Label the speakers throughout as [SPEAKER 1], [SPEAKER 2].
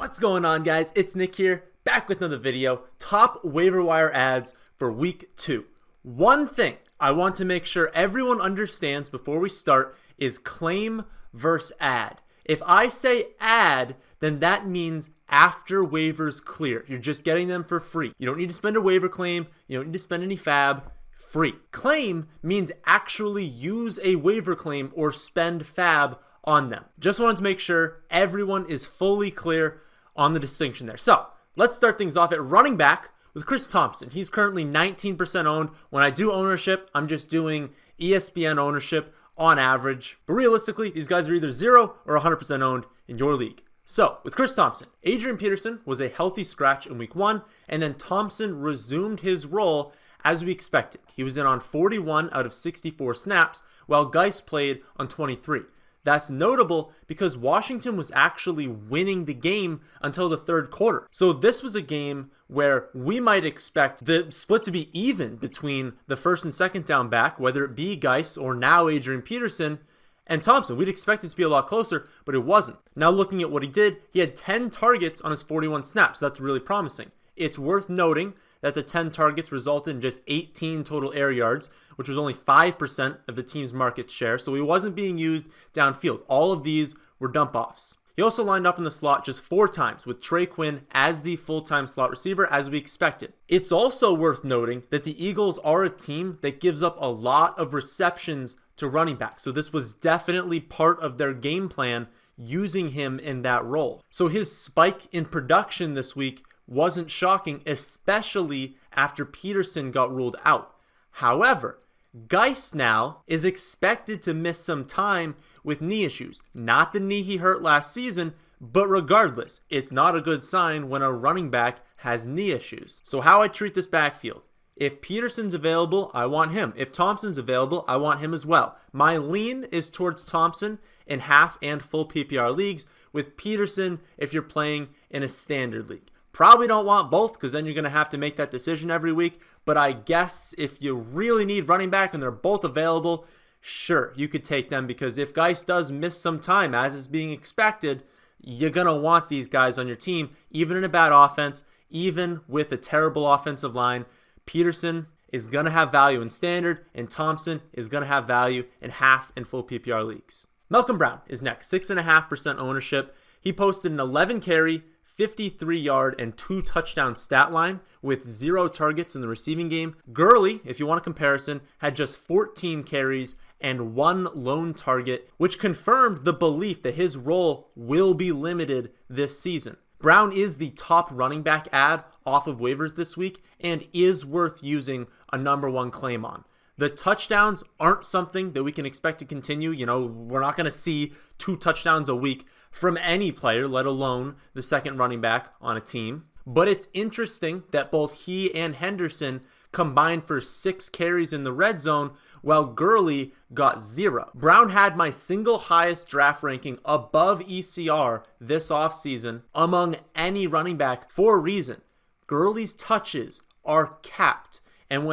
[SPEAKER 1] What's going on, guys? It's Nick here, back with another video. Top waiver wire ads for week 2. One thing I want to make sure everyone understands before we start is claim versus add. If I say add, then that means after waivers clear. You're just getting them for free. You don't need to spend a waiver claim. You don't need to spend any fab. Free. Claim means actually use a waiver claim or spend fab on them. Just wanted to make sure everyone is fully clear on the distinction there. So let's start things off at running back with Chris Thompson. He's currently 19% owned. When I do ownership, I'm just doing ESPN ownership on average. But realistically, these guys are either 0 or 100% owned in your league. So with Chris Thompson, Adrian Peterson was a healthy scratch in week 1, and then Thompson resumed his role as we expected. He was in on 41 out of 64 snaps, while Geis played on 23. That's notable because Washington was actually winning the game until the third quarter. So this was a game where we might expect the split to be even between the first and second down back, whether it be Geis or now Adrian Peterson and Thompson. We'd expect it to be a lot closer, but it wasn't. Now looking at what he did, he had 10 targets on his 41 snaps. That's really promising. It's worth noting that the 10 targets resulted in just 18 total air yards, which was only 5% of the team's market share, so he wasn't being used downfield. All of these were dump-offs. He also lined up in the slot just 4 times, with Trey Quinn as the full-time slot receiver, as we expected. It's also worth noting that the Eagles are a team that gives up a lot of receptions to running back, so this was definitely part of their game plan, using him in that role. So his spike in production this week wasn't shocking, especially after Peterson got ruled out. However, Geis now is expected to miss some time with knee issues. Not the knee he hurt last season, but regardless, it's not a good sign when a running back has knee issues. So how I treat this backfield: if Peterson's available, I want him. If Thompson's available, I want him as well. My lean is towards Thompson in half and full PPR leagues, with Peterson if you're playing in a standard league. Probably don't want both because then you're going to have to make that decision every week. But I guess if you really need running back and they're both available, sure, you could take them, because if Geis does miss some time, as is being expected, you're going to want these guys on your team, even in a bad offense, even with a terrible offensive line. Peterson is going to have value in standard, and Thompson is going to have value in half and full PPR leagues. Malcolm Brown is next, 6.5% ownership. He posted an 11 carry, 53-yard, and 2 touchdown stat line with 0 targets in the receiving game. Gurley, if you want a comparison, had just 14 carries and 1 lone target, which confirmed the belief that his role will be limited this season. Brown is the top running back ad off of waivers this week and is worth using a number 1 claim on. The touchdowns aren't something that we can expect to continue. You know, we're not going to see 2 touchdowns a week from any player, let alone the second running back on a team. But it's interesting that both he and Henderson combined for 6 carries in the red zone, while Gurley got 0. Brown had my single highest draft ranking above ECR this offseason among any running back for a reason. Gurley's touches are capped, and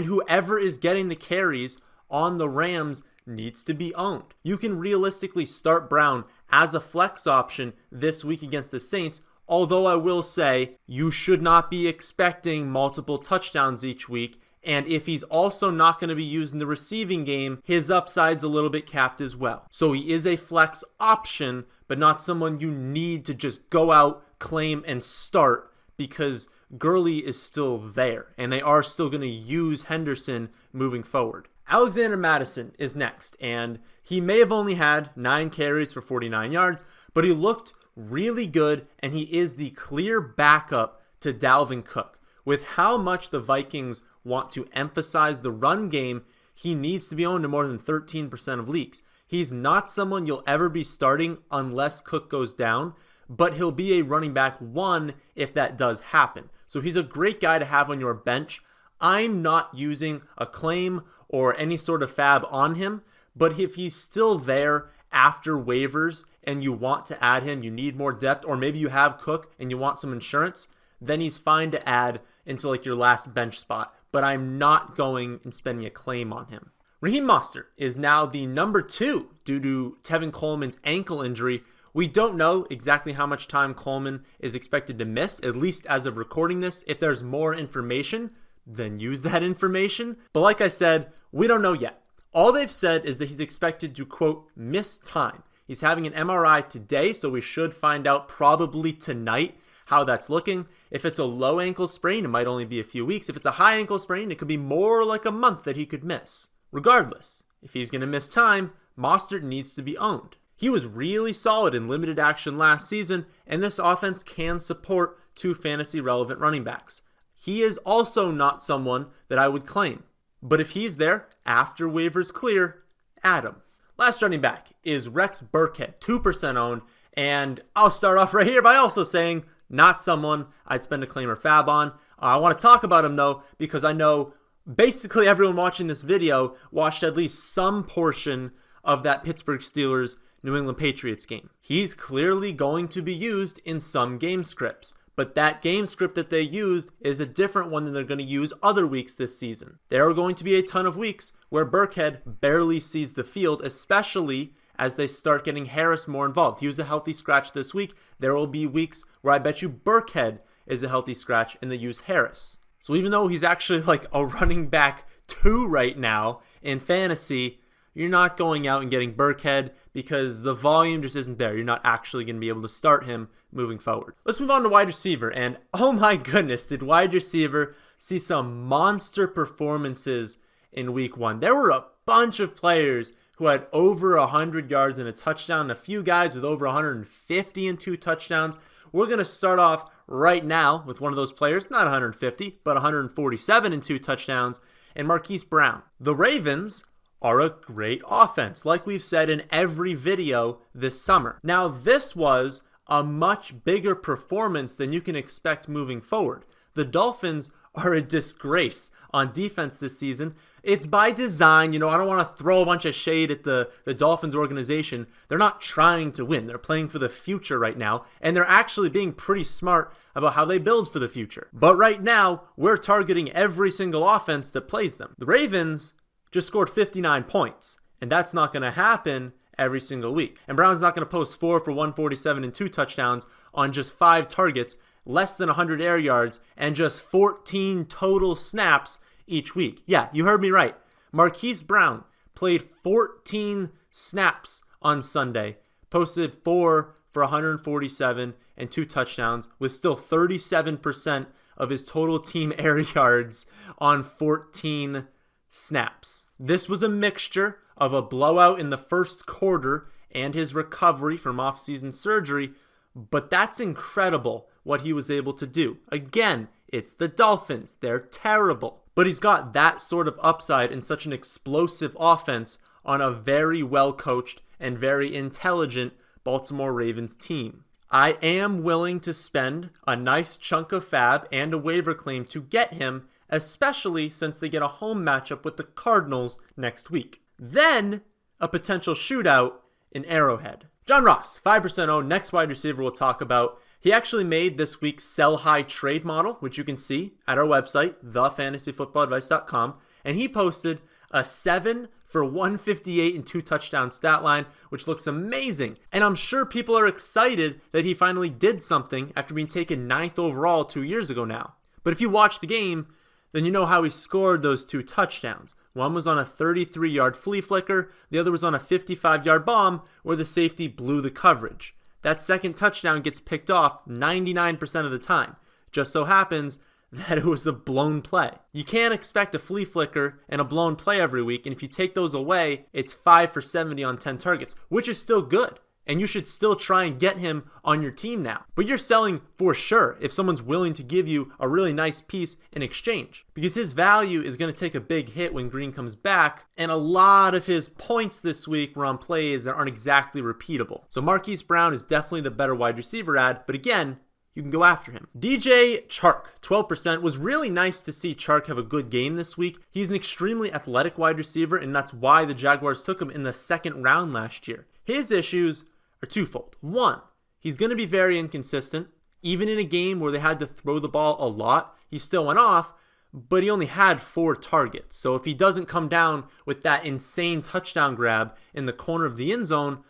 [SPEAKER 1] whoever is getting the carries on the Rams needs to be owned. You can realistically start Brown as a flex option this week against the Saints, although I will say you should not be expecting multiple touchdowns each week, and if he's also not going to be used in the receiving game, his upside's a little bit capped as well. So he is a flex option, but not someone you need to just go out, claim, and start, because Gurley is still there, and they are still going to use Henderson moving forward. Alexander Mattison is next, and he may have only had 9 carries for 49 yards, but he looked really good, and he is the clear backup to Dalvin Cook. With how much the Vikings want to emphasize the run game, he needs to be owned in more than 13% of leagues. He's not someone you'll ever be starting unless Cook goes down, but he'll be a running back 1 if that does happen. So he's a great guy to have on your bench. I'm not using a claim or any sort of fab on him, but if he's still there after waivers and you want to add him, you need more depth, or maybe you have Cook and you want some insurance, then he's fine to add into like your last bench spot. But I'm not going and spending a claim on him. Raheem Mostert is now the number 2 due to Tevin Coleman's ankle injury, We don't know exactly how much time Coleman is expected to miss, at least as of recording this. If there's more information, then use that information. But like I said, we don't know yet. All they've said is that he's expected to, quote, miss time. He's having an MRI today, so we should find out probably tonight how that's looking. If it's a low ankle sprain, it might only be a few weeks. If it's a high ankle sprain, it could be more like a month that he could miss. Regardless, if he's going to miss time, Mostert needs to be owned. He was really solid in limited action last season, and this offense can support 2 fantasy-relevant running backs. He is also not someone that I would claim. But if he's there after waivers clear, add him. Last running back is Rex Burkhead, 2% owned, and I'll start off right here by also saying not someone I'd spend a claim or fab on. I want to talk about him though because I know basically everyone watching this video watched at least some portion of that Pittsburgh Steelers New England Patriots game. He's clearly going to be used in some game scripts, but that game script that they used is a different one than they're going to use other weeks this season. There are going to be a ton of weeks where Burkhead barely sees the field, especially as they start getting Harris more involved. He was a healthy scratch this week. There will be weeks where I bet you Burkhead is a healthy scratch and they use Harris. So even though he's actually like a running back 2 right now in fantasy, you're not going out and getting Burkhead because the volume just isn't there. You're not actually going to be able to start him moving forward. Let's move on to wide receiver. And oh my goodness, did wide receiver see some monster performances in week 1. There were a bunch of players who had over 100 yards and a touchdown, and a few guys with over 150 and 2 touchdowns. We're going to start off right now with one of those players, not 150, but 147 and 2 touchdowns, and Marquise Brown. The Ravens are a great offense, like we've said in every video this summer. Now, this was a much bigger performance than you can expect moving forward. The Dolphins are a disgrace on defense this season. It's by design. I don't want to throw a bunch of shade at the Dolphins organization. They're not trying to win. They're playing for the future right now, and they're actually being pretty smart about how they build for the future. But right now, we're targeting every single offense that plays them. The Ravens just scored 59 points, and that's not going to happen every single week. And Brown's not going to post 4 for 147 and 2 touchdowns on just 5 targets, less than 100 air yards, and just 14 total snaps each week. Yeah, you heard me right. Marquise Brown played 14 snaps on Sunday, posted 4 for 147 and 2 touchdowns, with still 37% of his total team air yards on 14 snaps. This was a mixture of a blowout in the first quarter and his recovery from off-season surgery, but that's incredible what he was able to do. Again, it's the Dolphins. They're terrible. But he's got that sort of upside in such an explosive offense on a very well-coached and very intelligent Baltimore Ravens team. I am willing to spend a nice chunk of fab and a waiver claim to get him, especially since they get a home matchup with the Cardinals next week. Then, a potential shootout in Arrowhead. John Ross, 5% owned, next wide receiver we'll talk about. He actually made this week's sell high trade model, which you can see at our website, thefantasyfootballadvice.com, and he posted a 7 for 158 and 2 touchdown stat line, which looks amazing. And I'm sure people are excited that he finally did something after being taken 9th overall 2 years ago now. But if you watch the game, then you know how he scored those 2 touchdowns. One was on a 33-yard flea flicker, the other was on a 55-yard bomb where the safety blew the coverage. That second touchdown gets picked off 99% of the time. Just so happens that it was a blown play. You can't expect a flea flicker and a blown play every week, and if you take those away, it's 5 for 70 on 10 targets, which is still good. And you should still try and get him on your team now. But you're selling for sure if someone's willing to give you a really nice piece in exchange. Because his value is going to take a big hit when Green comes back. And a lot of his points this week were on plays that aren't exactly repeatable. So Marquise Brown is definitely the better wide receiver ad. But again, you can go after him. DJ Chark, 12%. Was really nice to see Chark have a good game this week. He's an extremely athletic wide receiver, and that's why the Jaguars took him in the 2nd round last year. His issues are twofold. One, he's going to be very inconsistent. Even in a game where they had to throw the ball a lot, he still went off, but he only had 4 targets. So if he doesn't come down with that insane touchdown grab in the corner of the end zone,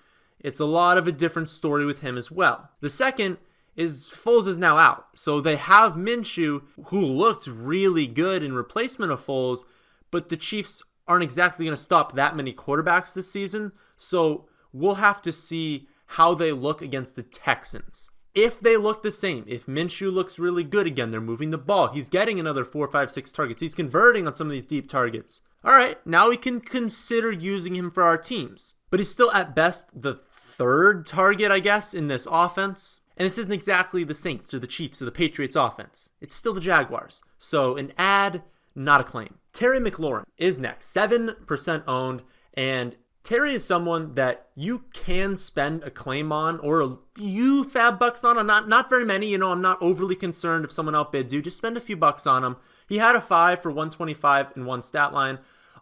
[SPEAKER 1] It's a lot of a different story with him as well. The second is Foles is now out. So they have Minshew, who looked really good in replacement of Foles, but the Chiefs aren't exactly going to stop that many quarterbacks this season. So we'll have to see how they look against the Texans. If they look the same, if Minshew looks really good again, they're moving the ball, he's getting another 4, 5, 6 targets, he's converting on some of these deep targets. All right, now we can consider using him for our teams. But he's still at best the third target, I guess, in this offense. And this isn't exactly the Saints or the Chiefs or the Patriots offense. It's still the Jaguars. So an add, not a claim. Terry McLaurin is next, 7% owned, and Terry is someone that you can spend a claim on or a few fab bucks on. Not very many. I'm not overly concerned if someone outbids you. Just spend a few bucks on him. He had a 5 for 125 in one stat line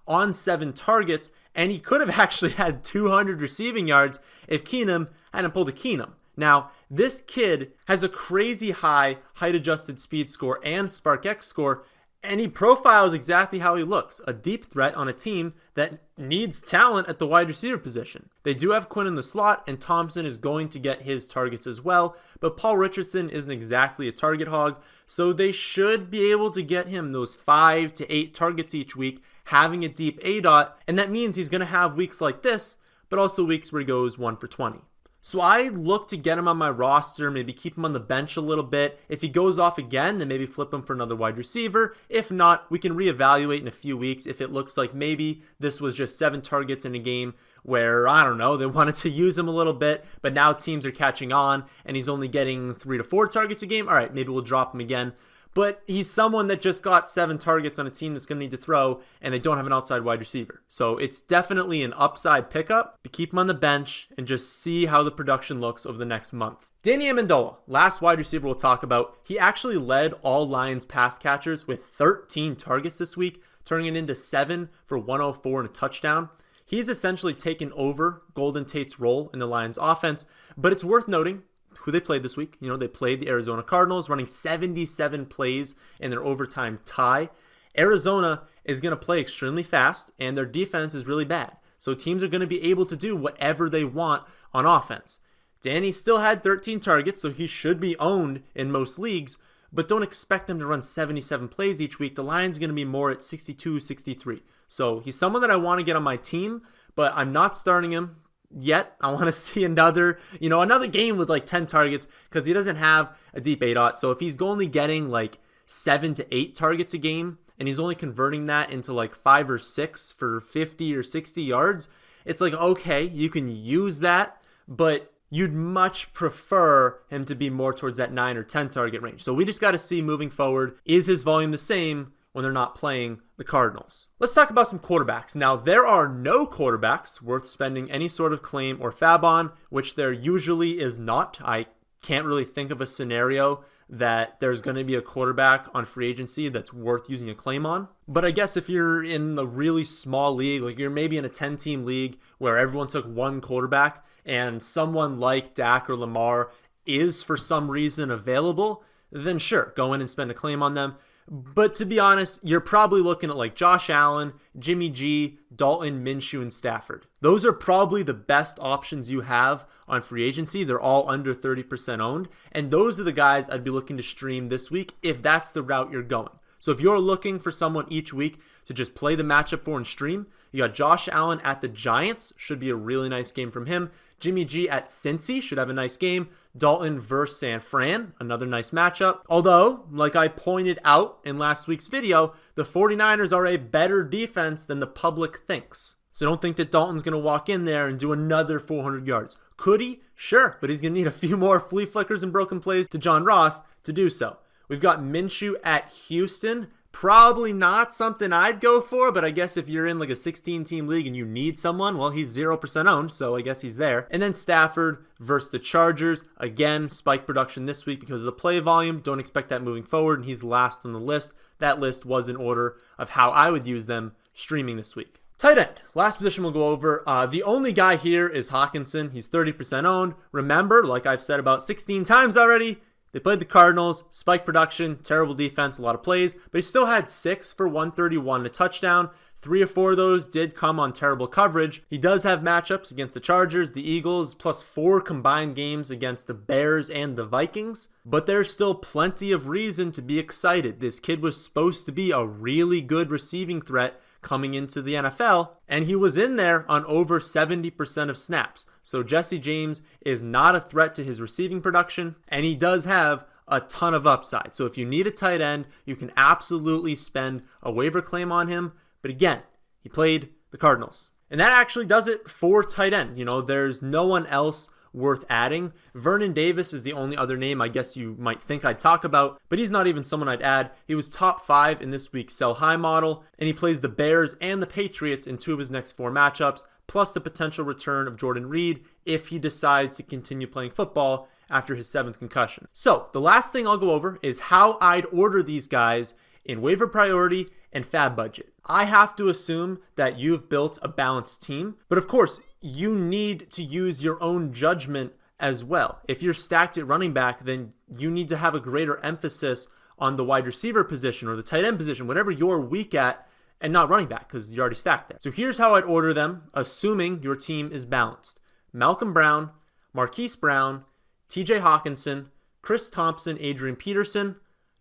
[SPEAKER 1] on 7 targets, and he could have actually had 200 receiving yards if Keenum hadn't pulled a Keenum. Now, this kid has a crazy high height-adjusted speed score and SparkX score, and he profiles exactly how he looks, a deep threat on a team that needs talent at the wide receiver position. They do have Quinn in the slot, and Thompson is going to get his targets as well, but Paul Richardson isn't exactly a target hog, so they should be able to get him those 5 to 8 targets each week, having a deep ADOT, and that means he's going to have weeks like this, but also weeks where he goes 1 for 20. So I look to get him on my roster, maybe keep him on the bench a little bit. If he goes off again, then maybe flip him for another wide receiver. If not, we can reevaluate in a few weeks if it looks like maybe this was just 7 targets in a game where, I don't know, they wanted to use him a little bit, but now teams are catching on and he's only getting 3 to 4 targets a game. All right, maybe we'll drop him again. But he's someone that just got 7 targets on a team that's going to need to throw, and they don't have an outside wide receiver. So it's definitely an upside pickup, but keep him on the bench and just see how the production looks over the next month. Danny Amendola, last wide receiver we'll talk about. He actually led all Lions pass catchers with 13 targets this week, turning it into 7 for 104 and a touchdown. He's essentially taken over Golden Tate's role in the Lions offense, but it's worth noting who they played this week. They played the Arizona Cardinals, running 77 plays in their overtime tie. Arizona is going to play extremely fast, and their defense is really bad. So teams are going to be able to do whatever they want on offense. Danny still had 13 targets, so he should be owned in most leagues, but don't expect him to run 77 plays each week. The Lions are going to be more at 62, 63. So he's someone that I want to get on my team, but I'm not starting him yet. I want to see another game with like 10 targets because he doesn't have a deep ADOT. So if he's only getting like 7 to 8 targets a game and he's only converting that into like 5 or 6 for 50 or 60 yards, it's like, okay, you can use that, but you'd much prefer him to be more towards that 9 or 10 target range. So we just got to see moving forward, is his volume the same when they're not playing the Cardinals? Let's talk about some quarterbacks. Now, there are no quarterbacks worth spending any sort of claim or fab on, which there usually is not. I can't really think of a scenario that there's going to be a quarterback on free agency that's worth using a claim on. But I guess if you're in a really small league, like you're maybe in a 10-team league where everyone took one quarterback and someone like Dak or Lamar is for some reason available, then sure, go in and spend a claim on them. But to be honest, you're probably looking at like Josh Allen, Jimmy G, Dalton, Minshew, and Stafford. Those are probably the best options you have on free agency. They're all under 30% owned. And those are the guys I'd be looking to stream this week if that's the route you're going. So if you're looking for someone each week to just play the matchup for and stream, you got Josh Allen at the Giants. Should be a really nice game from him. Jimmy G at Cincy should have a nice game. Dalton versus San Fran, another nice matchup. Although, like I pointed out in last week's video, the 49ers are a better defense than the public thinks. So don't think that Dalton's going to walk in there and do another 400 yards. Could he? Sure, but he's going to need a few more flea flickers and broken plays to John Ross to do so. We've got Minshew at Houston. Probably not something I'd go for, but I guess if you're in like a 16-team league and you need someone, well, he's 0% owned, so I guess he's there. And then Stafford versus the Chargers. Again, spike production this week because of the play volume. Don't expect that moving forward, and he's last on the list. That list was in order of how I would use them streaming this week. Tight end, last position we'll go over. The only guy here is Hawkinson. He's 30% owned. Remember, like I've said about 16 times already, They played the Cardinals, spike production, terrible defense, a lot of plays, but he still had 6 for 131 and a touchdown. 3 or 4 of those did come on terrible coverage. He does have matchups against the Chargers, the Eagles, plus 4 combined games against the Bears and the Vikings. But there's still plenty of reason to be excited. This kid was supposed to be a really good receiving threat coming into the NFL, and he was in there on over 70% of snaps. So Jesse James is not a threat to his receiving production, and he does have a ton of upside. So if you need a tight end, you can absolutely spend a waiver claim on him. But again, he played the Cardinals. And that actually does it for tight end. There's no one else worth adding. Vernon Davis is the only other name I guess you might think I'd talk about, but he's not even someone I'd add. He was top 5 in this week's sell high model, and he plays the Bears and the Patriots in 2 of his next 4 matchups, plus the potential return of Jordan Reed if he decides to continue playing football after his 7th concussion. So the last thing I'll go over is how I'd order these guys in waiver priority and fab budget. I have to assume that you've built a balanced team, but of course, you need to use your own judgment as well. If you're stacked at running back, then you need to have a greater emphasis on the wide receiver position or the tight end position, whatever you're weak at, and not running back because you're already stacked there. So here's how I'd order them, assuming your team is balanced. Malcolm Brown, Marquise Brown, TJ Hawkinson, Chris Thompson, Adrian Peterson,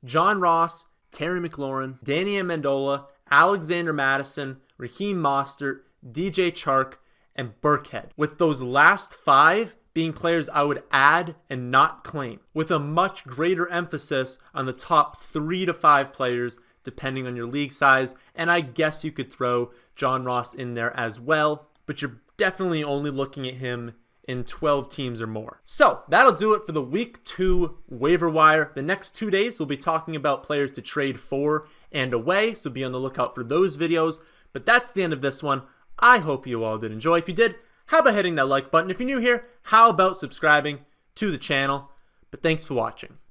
[SPEAKER 1] John Ross, Terry McLaurin, Danny Amendola, Alexander Madison, Raheem Mostert, DJ Chark, and Burkhead, with those last 5 being players I would add and not claim, with a much greater emphasis on the top 3 to 5 players depending on your league size, and I guess you could throw John Ross in there as well, but you're definitely only looking at him in 12 teams or more. So that'll do it for the week 2 waiver wire. The next 2 days we'll be talking about players to trade for and away, so be on the lookout for those videos. But that's the end of this one. I hope you all did enjoy. If you did, how about hitting that like button? If you're new here, how about subscribing to the channel? But thanks for watching.